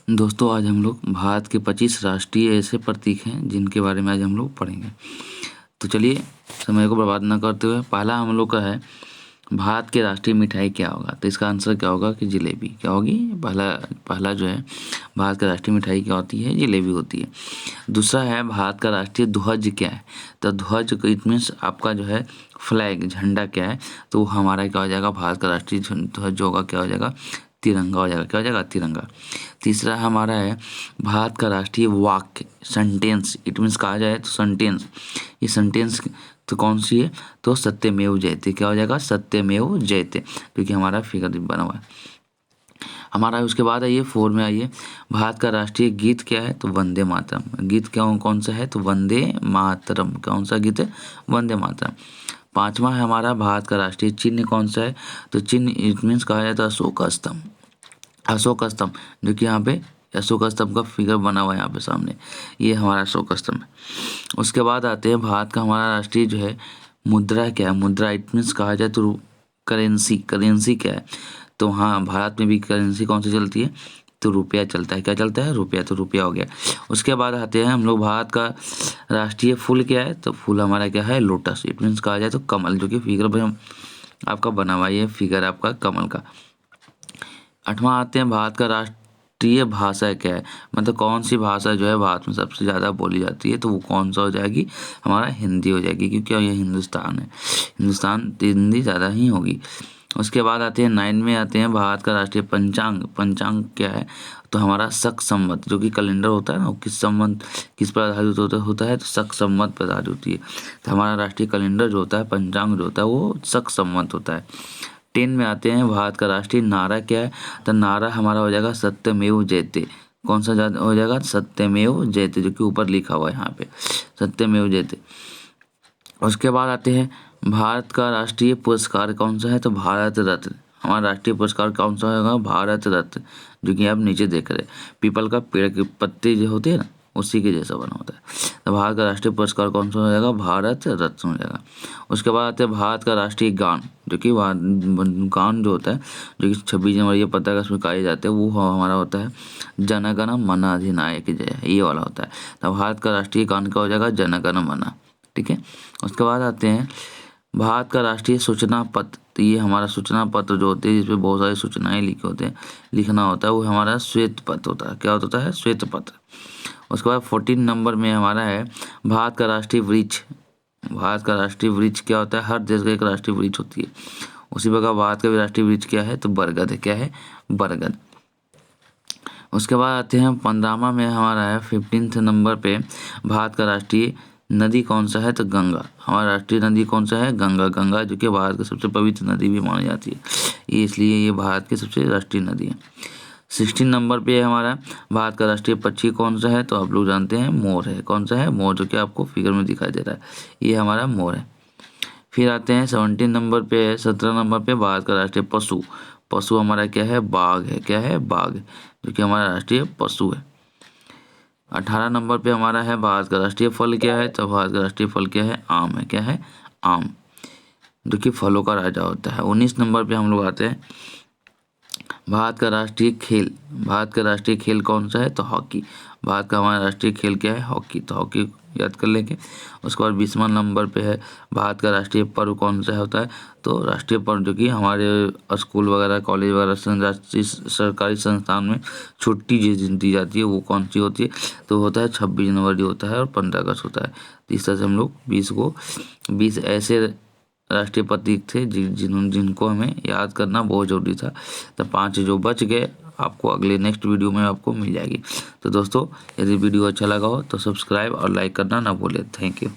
दोस्तों आज हम लोग भारत के 25 राष्ट्रीय ऐसे प्रतीक हैं जिनके बारे में आज हम लोग पढ़ेंगे। तो चलिए समय को बर्बाद न करते हुए पहला हम लोग का है भारत की राष्ट्रीय मिठाई क्या होगा। तो इसका आंसर क्या होगा कि जलेबी। क्या होगी? पहला जो है भारत की राष्ट्रीय मिठाई क्या होती है? जलेबी होती है। दूसरा है भारत का राष्ट्रीय ध्वज क्या है। तो ध्वज इट मीन्स आपका जो है फ्लैग, झंडा क्या है। तो हमारा क्या हो जाएगा? भारत का राष्ट्रीय ध्वज होगा क्या हो जाएगा? तिरंगा हो जाएगा। क्या हो जाएगा? तिरंगा। तीसरा हमारा है भारत का राष्ट्रीय वाक्य, सेंटेंस इट मीन्स कहा जाए तो सेंटेंस। ये सेंटेंस तो कौन सी है? तो सत्यमेव जयते। क्या हो जाएगा? सत्यमेव जयते, क्योंकि हमारा फिगर बना हुआ है हमारा। उसके बाद आइए 4 में आइए, भारत का राष्ट्रीय गीत क्या है? तो वंदे मातरम। गीत क्या कौन सा है? तो वंदे मातरम। कौन सा गीत है? वंदे मातरम। 5वां है हमारा भारत का राष्ट्रीय चिन्ह कौन सा है? तो चिन्ह इट मीन्स कहा जाता है अशोक स्तंभ। अशोक स्तंभ जो कि यहाँ पे अशोक स्तंभ का फिगर बना हुआ है यहाँ पे सामने, ये हमारा अशोक स्तंभ है। उसके बाद आते हैं भारत का हमारा राष्ट्रीय जो है मुद्रा क्या है? मुद्रा इट मीन्स कहा जाए तो करेंसी। करेंसी क्या है? तो हाँ, भारत में भी करेंसी कौन सी चलती है? तो रुपया चलता है। क्या चलता है? रुपया। तो रुपया हो गया। उसके बाद आते हैं हम लोग भारत का राष्ट्रीय फूल क्या है? तो फूल हमारा क्या है? लोटस। इट मीन्स कहा जाए तो कमल, जो कि फिगर भाई आपका बना हुआ है, ये फिगर आपका कमल का। 8वां आते हैं भारत का राष्ट्रीय भाषा क्या है? मतलब कौन सी भाषा जो है भारत में सबसे ज़्यादा बोली जाती है? तो वो कौन सा हो जाएगी? हमारा हिंदी हो जाएगी, क्योंकि ये हिंदुस्तान है, हिंदुस्तान तो हिंदी ज़्यादा ही होगी। उसके बाद आते हैं 9 में आते हैं भारत का राष्ट्रीय पंचांग। पंचांग क्या है? तो हमारा शक संवत, जो कि कैलेंडर होता है ना, वो किस संवत किस पर आधारित होता है? तो शक संवत पर आधारित होती है। तो हमारा राष्ट्रीय कैलेंडर जो होता है, पंचांग जो होता है, वो शक संवत होता है। 10 में आते हैं भारत का राष्ट्रीय नारा क्या है? तो नारा हमारा हो जाएगा सत्यमेव जयते। कौन सा हो जाएगा? सत्यमेव जयते, जो कि ऊपर लिखा हुआ है यहाँ पे, सत्यमेव जयते। उसके बाद आते हैं भारत का राष्ट्रीय पुरस्कार कौन सा है? तो भारत रत्न। हमारा राष्ट्रीय पुरस्कार कौन सा होगा? भारत रत्न, जो कि आप नीचे देख रहे हैं, पीपल का पेड़ के पत्ते जो होते हैं ना, उसी के जैसा बना होता है। तो भारत का राष्ट्रीय पुरस्कार कौन सा हो जाएगा? भारत रत्न हो जाएगा। उसके बाद आते हैं भारत का राष्ट्रीय गान, जो कि गान जो होता है, जो कि 26 जनवरी या पताका उसमें गाए जाते हैं, वो हमारा होता है जन गण मन अधिनायक जय, ये वाला होता है। तो भारत का राष्ट्रीय गान का हो जाएगा जन गण मन। ठीक है। उसके बाद आते हैं भारत का राष्ट्रीय सूचना पत्र। तो ये हमारा सूचना पत्र जो होते हैं, जिसपे बहुत सारी सूचनाएं लिखे होते हैं, लिखना होता है, वो हमारा श्वेत पत्र होता है। क्या होता है? श्वेत पत्र। उसके बाद 14 नंबर में हमारा है भारत का राष्ट्रीय वृक्ष। भारत का राष्ट्रीय वृक्ष क्या होता है? हर देश का एक राष्ट्रीय वृक्ष होती है, उसी प्रकार भारत का भी राष्ट्रीय वृक्ष क्या है? तो बरगद है। क्या है? बरगद। उसके बाद आते हैं 15वां में हमारा है 15th नंबर पे भारत का राष्ट्रीय नदी कौन सा है? तो गंगा। हमारा राष्ट्रीय नदी कौन सा है? गंगा। गंगा जो कि भारत की सबसे पवित्र नदी भी मानी जाती है, ये इसलिए ये भारत की सबसे राष्ट्रीय नदी है। 16 नंबर पे हमारा भारत का राष्ट्रीय पक्षी कौन सा है? तो आप लोग जानते हैं मोर है। कौन सा है? मोर, जो कि आपको फिगर में दिखाई दे रहा है, ये हमारा मोर है। फिर आते हैं 17 नंबर पे 17 नंबर पे भारत का राष्ट्रीय पशु। पशु हमारा क्या है? बाघ है। क्या है? बाघ, जो कि हमारा राष्ट्रीय पशु है। 18 नंबर पे हमारा है भारत का राष्ट्रीय फल क्या है? तो भारत का राष्ट्रीय फल क्या है? आम है। क्या है? आम, जो कि फलों का राजा होता है। 19 नंबर पे हम लोग आते हैं भारत का राष्ट्रीय खेल। भारत का राष्ट्रीय खेल कौन सा है? तो हॉकी। भारत का हमारा राष्ट्रीय खेल क्या है? हॉकी। तो हॉकी याद कर लेंगे। उसके बाद 20वां नंबर पे है भारत का राष्ट्रीय पर्व कौन सा होता है? तो राष्ट्रीय पर्व जो कि हमारे स्कूल वगैरह, कॉलेज वगैरह, राष्ट्रीय सरकारी संस्थान में छुट्टी जिस दिन दी जाती है, वो कौन सी होती है? तो होता है 26 जनवरी होता है और 15 अगस्त होता है। तो इस तरह से हम लोग 20 ऐसे राष्ट्रीय प्रतीक थे जिनको हमें याद करना बहुत ज़रूरी था। तो 5 जो बच गए आपको अगले नेक्स्ट वीडियो में आपको मिल जाएगी। तो दोस्तों, यदि वीडियो अच्छा लगा हो तो सब्सक्राइब और लाइक करना ना भूलें। Thank you.